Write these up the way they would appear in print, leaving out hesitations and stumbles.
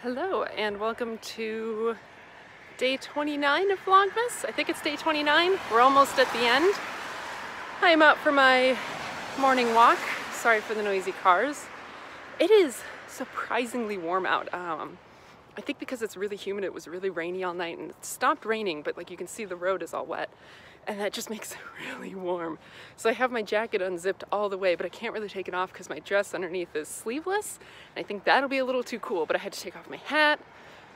Hello and welcome to day 29 of Vlogmas. I think it's day 29. We're almost at the end. I'm out for my morning walk. Sorry for the noisy cars. It is surprisingly warm out. I think because it's really humid, it was really rainy all night and it stopped raining, but like you can see the road is all wet and that just makes it really warm. So I have my jacket unzipped all the way, but I can't really take it off because my dress underneath is sleeveless. And I think that'll be a little too cool, but I had to take off my hat.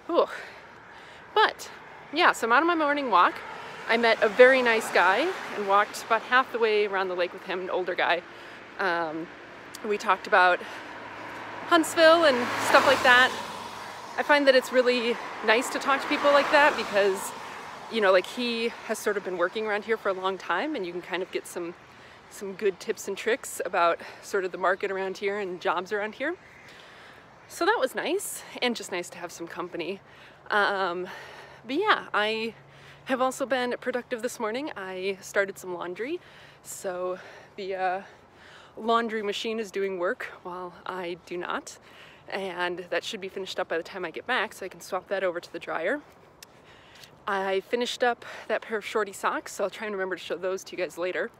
Ooh. But yeah, so I'm out on my morning walk. I met a very nice guy and walked about half the way around the lake with him, an older guy. We talked about Huntsville and stuff like that. I find that it's really nice to talk to people like that because, you know, like he has sort of been working around here for a long time and you can kind of get some good tips and tricks about sort of the market around here and jobs around here. So that was nice and just nice to have some company. But yeah, I have also been productive this morning. I started some laundry. So the laundry machine is doing work while I do not. And that should be finished up by the time I get back so I can swap that over to the dryer. I finished up that pair of shorty socks, so I'll try and remember to show those to you guys later.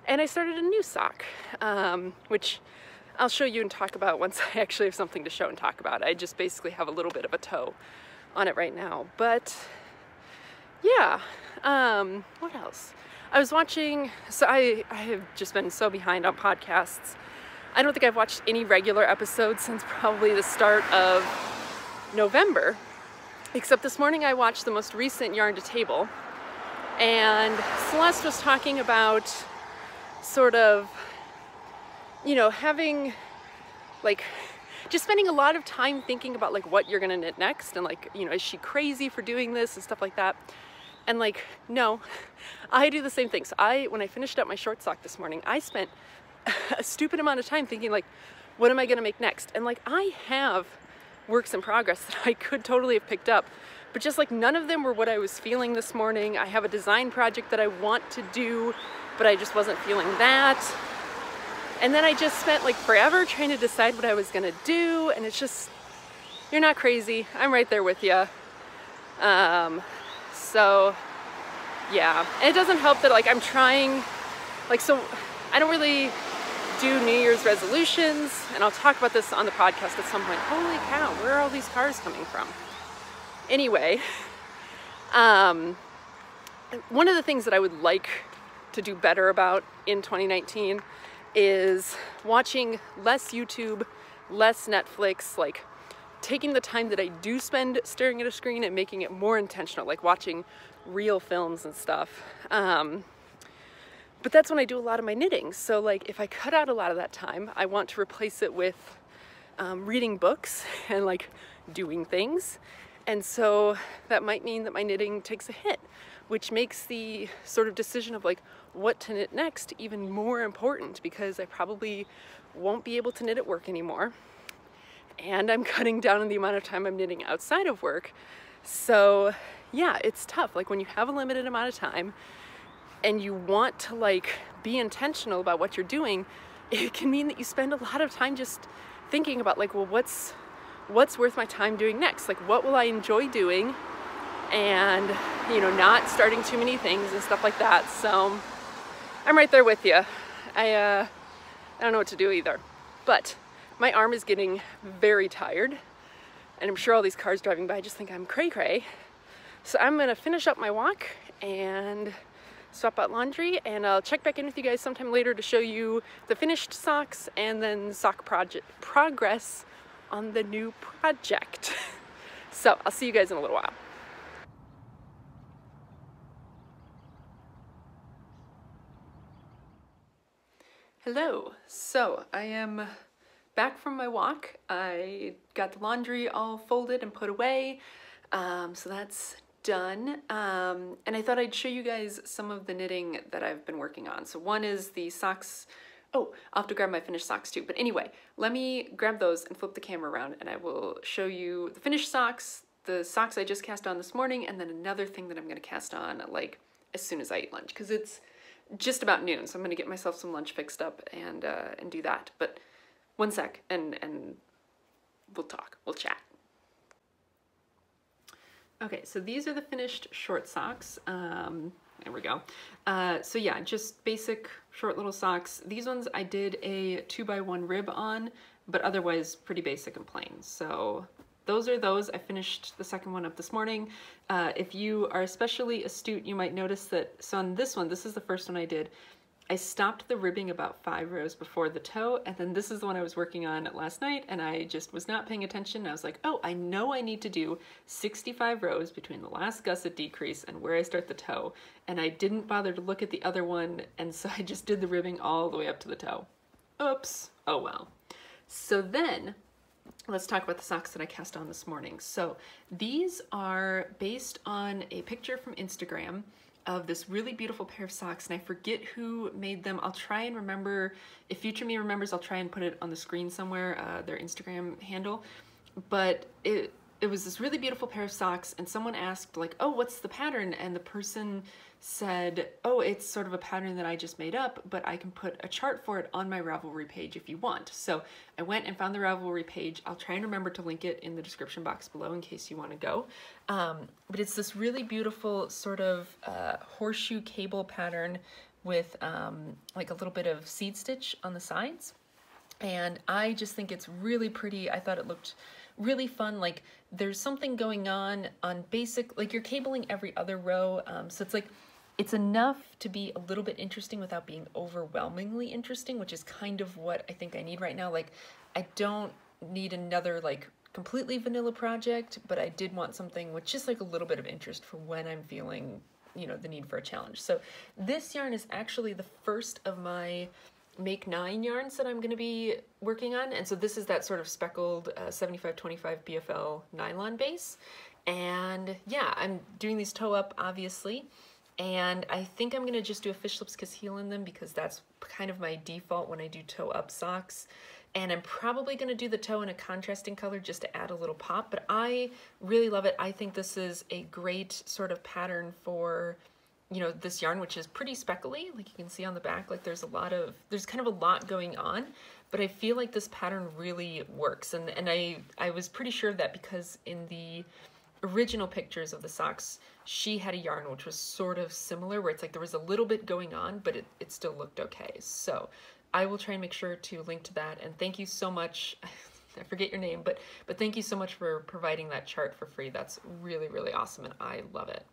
And I started a new sock, which I'll show you and talk about once I actually have something to show and talk about. I just basically have a little bit of a toe on it right now. But yeah, what else? I was watching, so I have just been so behind on podcasts. I don't think I've watched any regular episodes since probably the start of November. Except this morning I watched the most recent Yarn to Table, and Celeste was talking about sort of, you know, having like just spending a lot of time thinking about like what you're gonna knit next and like, you know, is she crazy for doing this and stuff like that. And like, no, I do the same thing. So when I finished up my short sock this morning, I spent a stupid amount of time thinking like, what am I gonna make next? And like I have works in progress that I could totally have picked up, but just like none of them were what I was feeling this morning. I have a design project that I want to do, but I just wasn't feeling that. And then I just spent like forever trying to decide what I was gonna do, and it's just, you're not crazy. I'm right there with you. So yeah, and it doesn't help that like I'm trying, like, so I don't really do New Year's resolutions, and I'll talk about this on the podcast at some point. Holy cow, where are all these cars coming from? Anyway, one of the things that I would like to do better about in 2019 is watching less YouTube, less Netflix, like taking the time that I do spend staring at a screen and making it more intentional, like watching real films and stuff. But that's when I do a lot of my knitting. So like if I cut out a lot of that time, I want to replace it with reading books and like doing things. And so that might mean that my knitting takes a hit, which makes the sort of decision of like what to knit next even more important because I probably won't be able to knit at work anymore. And I'm cutting down on the amount of time I'm knitting outside of work. So yeah, it's tough. Like when you have a limited amount of time, and you want to like be intentional about what you're doing, it can mean that you spend a lot of time just thinking about like, well, what's worth my time doing next? Like, what will I enjoy doing? And, you know, not starting too many things and stuff like that. So I'm right there with you. I don't know what to do either. But my arm is getting very tired, and I'm sure all these cars driving by just think I'm cray-cray. So I'm gonna finish up my walk and swap out laundry, and I'll check back in with you guys sometime later to show you the finished socks and then sock progress on the new project. So I'll see you guys in a little while. Hello, so I am back from my walk. I got the laundry all folded and put away, so that's done. And I thought I'd show you guys some of the knitting that I've been working on. So one is the socks. Oh, I'll have to grab my finished socks too. But anyway, let me grab those and flip the camera around and I will show you the finished socks, the socks I just cast on this morning, and then another thing that I'm gonna cast on like as soon as I eat lunch, because it's just about noon. So I'm gonna get myself some lunch fixed up and do that. But one sec and we'll talk, we'll chat. Okay, so these are the finished short socks. There we go. So yeah, just basic short little socks. These ones I did a 2x1 rib on, but otherwise pretty basic and plain. So those are those. I finished the second one up this morning. If you are especially astute, you might notice that, so on this one, this is the first one I did, I stopped the ribbing about 5 rows before the toe, and then this is the one I was working on last night, and I just was not paying attention. I was like, oh, I know I need to do 65 rows between the last gusset decrease and where I start the toe, and I didn't bother to look at the other one, and so I just did the ribbing all the way up to the toe. Oops. Oh well. So then, let's talk about the socks that I cast on this morning. So these are based on a picture from Instagram of this really beautiful pair of socks, and I forget who made them. I'll try and remember, if future me remembers, I'll try and put it on the screen somewhere, their Instagram handle. But it was this really beautiful pair of socks, and someone asked like, oh, what's the pattern? And the person said, oh, it's sort of a pattern that I just made up, but I can put a chart for it on my Ravelry page if you want. So I went and found the Ravelry page. I'll try and remember to link it in the description box below in case you want to go. But it's this really beautiful sort of horseshoe cable pattern with like a little bit of seed stitch on the sides. And I just think it's really pretty. I thought it looked really fun. Like there's something going on basic, like you're cabling every other row. So it's like, it's enough to be a little bit interesting without being overwhelmingly interesting, which is kind of what I think I need right now. Like I don't need another like completely vanilla project, but I did want something with just like a little bit of interest for when I'm feeling, you know, the need for a challenge. So this yarn is actually the first of my Make 9 yarns that I'm going to be working on, and so this is that sort of speckled 75-25 BFL nylon base. And yeah, I'm doing these toe up obviously, and I think I'm going to just do a fish lips kiss heel in them because that's kind of my default when I do toe up socks. And I'm probably going to do the toe in a contrasting color just to add a little pop, but I really love it. I think this is a great sort of pattern for, you know, this yarn, which is pretty speckly, like you can see on the back. Like there's kind of a lot going on, but I feel like this pattern really works. And I was pretty sure of that because in the original pictures of the socks, she had a yarn which was sort of similar, where it's like there was a little bit going on, but it still looked okay. So I will try and make sure to link to that. And thank you so much. I forget your name, but thank you so much for providing that chart for free. That's really, really awesome, and I love it.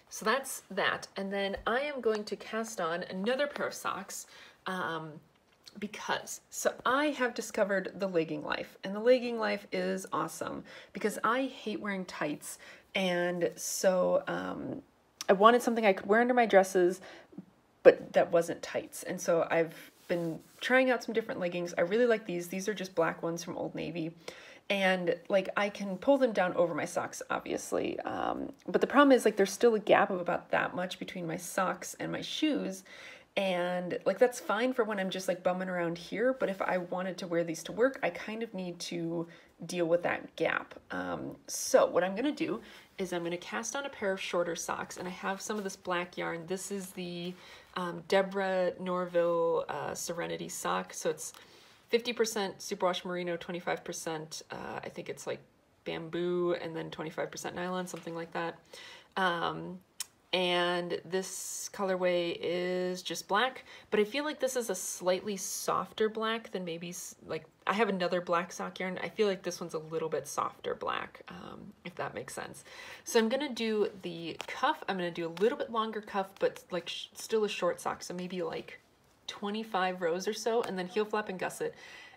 So that's that, and then I am going to cast on another pair of socks because I have discovered the legging life, and the legging life is awesome because I hate wearing tights, and so I wanted something I could wear under my dresses, but that wasn't tights, and so I've been trying out some different leggings. I really like these. These are just black ones from Old Navy. And like I can pull them down over my socks, obviously, but the problem is like there's still a gap of about that much between my socks and my shoes, and like that's fine for when I'm just like bumming around here, but if I wanted to wear these to work, I kind of need to deal with that gap. So what I'm gonna do is I'm gonna cast on a pair of shorter socks, and I have some of this black yarn. This is the Deborah Norville Serenity sock, so it's 50% superwash merino, 25%, I think it's like bamboo, and then 25% nylon, something like that. And this colorway is just black, but I feel like this is a slightly softer black than maybe, like, I have another black sock yarn. I feel like this one's a little bit softer black, if that makes sense. So I'm gonna do the cuff. I'm gonna do a little bit longer cuff, but like still a short sock, so maybe like 25 rows or so, and then heel flap and gusset.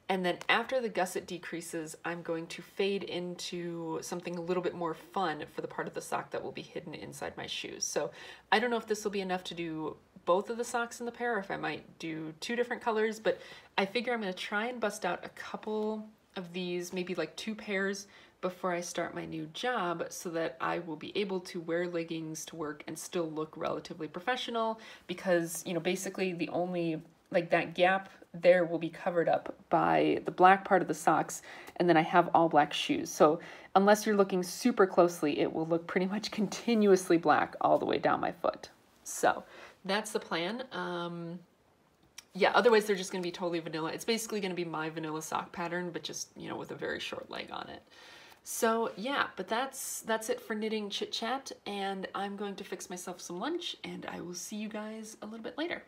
And then after the gusset decreases, I'm going to fade into something a little bit more fun for the part of the sock that will be hidden inside my shoes. So I don't know if this will be enough to do both of the socks in the pair, or if I might do 2 different colors, but I figure I'm going to try and bust out a couple of these, maybe like 2 pairs before I start my new job, so that I will be able to wear leggings to work and still look relatively professional, because, you know, basically the only, like, that gap there will be covered up by the black part of the socks, and then I have all black shoes. So unless you're looking super closely, it will look pretty much continuously black all the way down my foot. So that's the plan. Yeah, otherwise they're just going to be totally vanilla. It's basically going to be my vanilla sock pattern, but just, you know, with a very short leg on it. So yeah, but that's it for knitting chit chat, and I'm going to fix myself some lunch, and I will see you guys a little bit later.